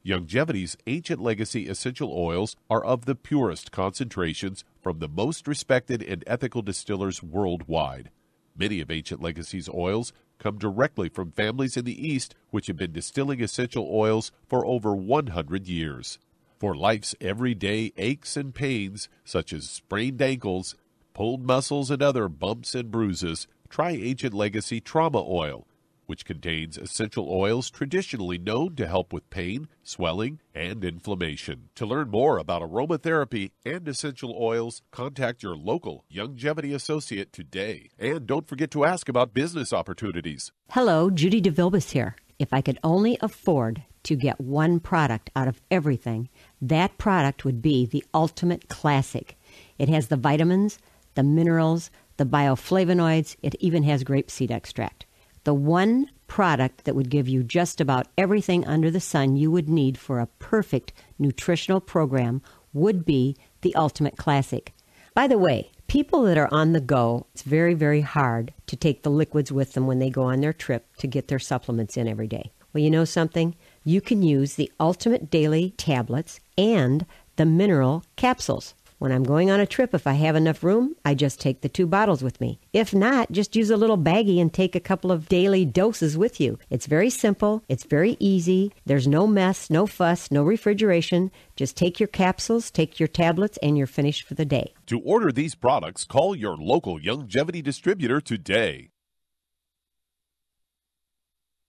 Speaker 4: Longevity's ancient legacy essential oils are of the purest concentrations from the most respected and ethical distillers worldwide. Many of Ancient Legacy's oils come directly from families in the East which have been distilling essential oils for over 100 years. For life's everyday aches and pains, such as sprained ankles, pulled muscles, and other bumps and bruises, try Ancient Legacy Trauma Oil. which contains essential oils traditionally known to help with pain, swelling, and inflammation. To learn more about aromatherapy and essential oils, contact your local Youngevity associate today. And don't forget to ask about business opportunities.
Speaker 10: Hello, Judy DeVilbus here. If I could only afford to get one product out of everything, that product would be the Ultimate Classic. It has the vitamins, the minerals, the bioflavonoids. It even has grapeseed extract. The one product that would give you just about everything under the sun you would need for a perfect nutritional program would be the Ultimate Classic. By the way, people that are on the go, it's very, very hard to take the liquids with them when they go on their trip to get their supplements in every day. Well, you know something? You can use the Ultimate Daily Tablets and the mineral capsules. When I'm going on a trip, if I have enough room, I just take the 2 bottles with me. If not, just use a little baggie and take a couple of daily doses with you. It's very simple. It's very easy. There's no mess, no fuss, no refrigeration. Just take your capsules, take your tablets, and you're finished for the day.
Speaker 4: To order these products, call your local Youngevity distributor today.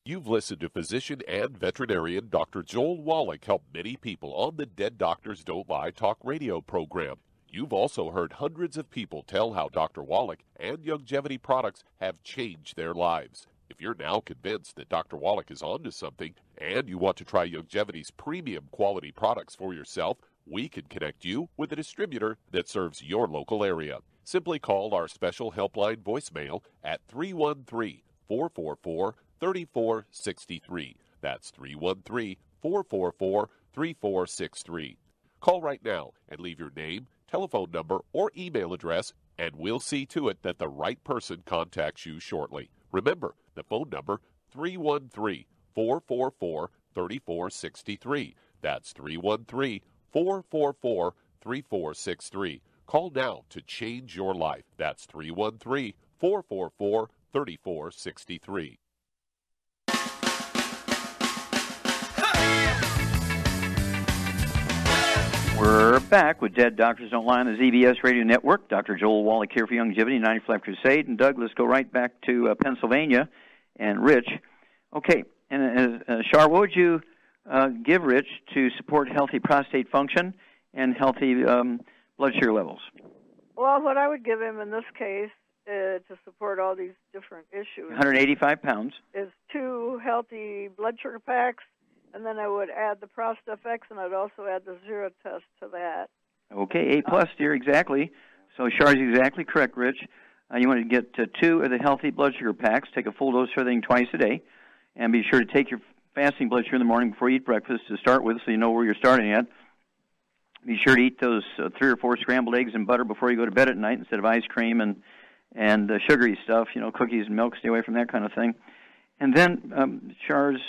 Speaker 4: You've listened to physician and veterinarian Dr. Joel Wallach help many people on the Dead Doctors Don't Lie talk radio program. You've also heard hundreds of people tell how Dr. Wallach and Youngevity products have changed their lives. If you're now convinced that Dr. Wallach is onto something and you want to try Youngevity's premium quality products for yourself, we can connect you with a distributor that serves your local area. Simply call our special helpline voicemail at 313-444-3463. That's 313-444-3463. Call right now and leave your name, telephone number, or email address, and we'll see to it that the right person contacts you shortly. Remember, the phone number, 313-444-3463. That's 313-444-3463. Call now to change your life. That's 313-444-3463.
Speaker 3: We're back with Dead Doctors Don't Lie on the ZBS Radio Network. Dr. Joel Wallach here for Youngevity, 95 Crusade. And Doug, let's go right back to Pennsylvania and Rich. Okay, and Shar, what would you give Rich to support healthy prostate function and healthy blood sugar levels?
Speaker 8: Well, what I would give him in this case to support all these different issues,
Speaker 3: 185 pounds,
Speaker 8: is 2 healthy blood sugar packs. And then I would add the ProstFX, and I'd also add the Zero test to that.
Speaker 3: Okay, A+, dear, exactly. So Char's exactly correct, Rich. You want to get 2 of the healthy blood sugar packs. Take a full dose of everything twice a day. And be sure to take your fasting blood sugar in the morning before you eat breakfast to start with so you know where you're starting at. Be sure to eat those 3 or 4 scrambled eggs and butter before you go to bed at night instead of ice cream and sugary stuff, cookies and milk. Stay away from that kind of thing. And then Char's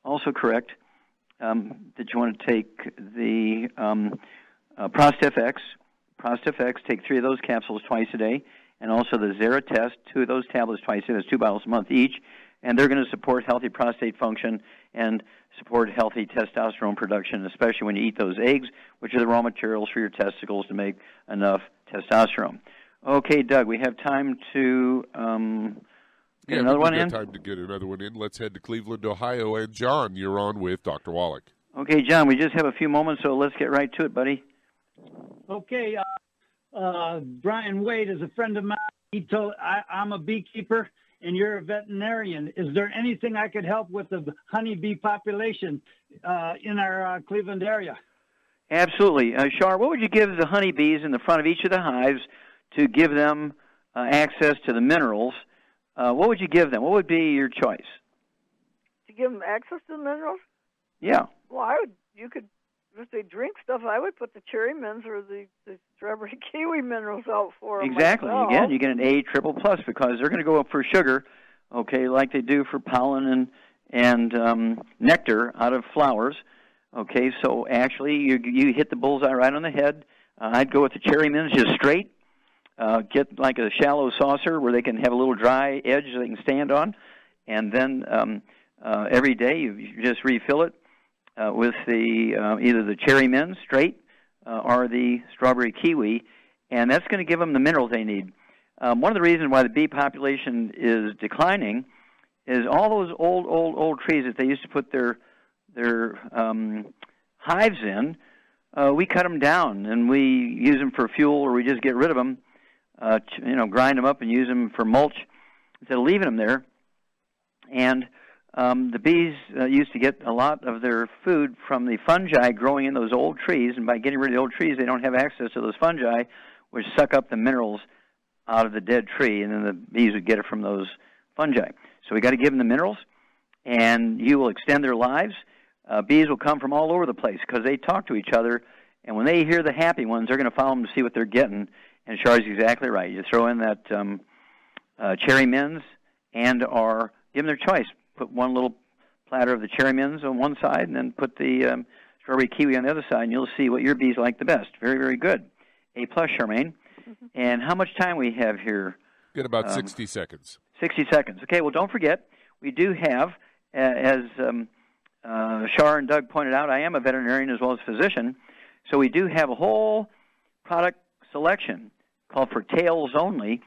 Speaker 3: also correct. That you want to take the ProstFX. ProstFX, take 3 of those capsules twice a day, and also the Zero test, 2 of those tablets twice a day. That's 2 bottles a month each, and they're going to support healthy prostate function and support healthy testosterone production, especially when you eat those eggs, which are the raw materials for your testicles to make enough testosterone. Okay, Doug, we have time to get another one in?
Speaker 4: Time to get another one in. Let's head to Cleveland, Ohio. And John, you're on with Dr. Wallach.
Speaker 3: Okay, John, we just have a few moments, so let's get right to it, buddy.
Speaker 15: Okay, Brian Wade is a friend of mine. He told I'm a beekeeper, and you're a veterinarian. Is there anything I could help with the honeybee population in our Cleveland area?
Speaker 3: Absolutely. Shar, what would you give the honeybees in the front of each of the hives to give them access to the minerals? What would you give them? What would be your choice?
Speaker 8: To give them access to the minerals?
Speaker 3: Yeah.
Speaker 8: Well, you could, if they drink stuff, I would put the cherry mints or the strawberry kiwi minerals out for them.
Speaker 3: Exactly.
Speaker 8: Myself.
Speaker 3: Again, you get an A++ because they're going to go up for sugar, okay, like they do for pollen and nectar out of flowers. Okay, so actually you hit the bullseye right on the head. I'd go with the cherry mints just straight. Get like a shallow saucer where they can have a little dry edge they can stand on, and then every day you just refill it with the either the cherry mint straight or the strawberry kiwi, and that's going to give them the minerals they need. One of the reasons why the bee population is declining is all those old trees that they used to put their hives in. We cut them down, and we use them for fuel, or we just get rid of them, grind them up and use them for mulch instead of leaving them there. And the bees used to get a lot of their food from the fungi growing in those old trees, and by getting rid of the old trees, they don't have access to those fungi, which suck up the minerals out of the dead tree, and then the bees would get it from those fungi. So we got to give them the minerals, and you will extend their lives. Bees will come from all over the place because they talk to each other, and when they hear the happy ones, they're going to follow them to see what they're getting. And Char's exactly right. You throw in that cherry mints and/or give them their choice. Put one little platter of the cherry mints on one side, and then put the strawberry kiwi on the other side, and you'll see what your bees like the best. Very, very good. A+, Charmaine. Mm-hmm. And how much time we have here?
Speaker 4: Get about 60 seconds.
Speaker 3: 60 seconds. Okay, well, don't forget, we do have, as Char and Doug pointed out, I am a veterinarian as well as a physician, so we do have a whole product selection called for tails only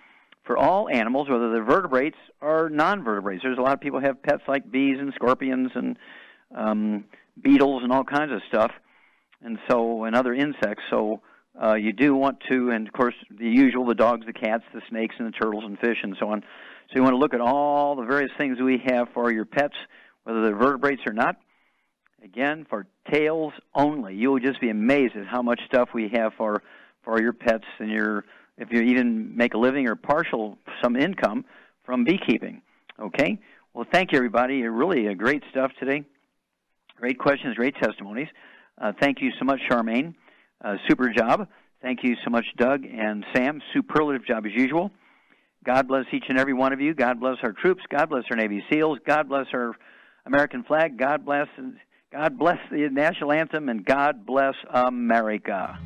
Speaker 3: for all animals, whether they're vertebrates or non-vertebrates. There's a lot of people who have pets like bees and scorpions and beetles and all kinds of stuff, and other insects. So you do want to, and of course the usual, the dogs, the cats, the snakes, and the turtles and fish and so on. So you want to look at all the various things we have for your pets, whether they're vertebrates or not. Again, for tails only. You will just be amazed at how much stuff we have for your pets and if you even make a living or partial some income from beekeeping. Okay? Well, thank you, everybody. Really great stuff today. Great questions, great testimonies. Thank you so much, Charmaine. Super job. Thank you so much, Doug and Sam. Superlative job as usual. God bless each and every one of you. God bless our troops. God bless our Navy SEALs. God bless our American flag. God bless the national anthem, and God bless America.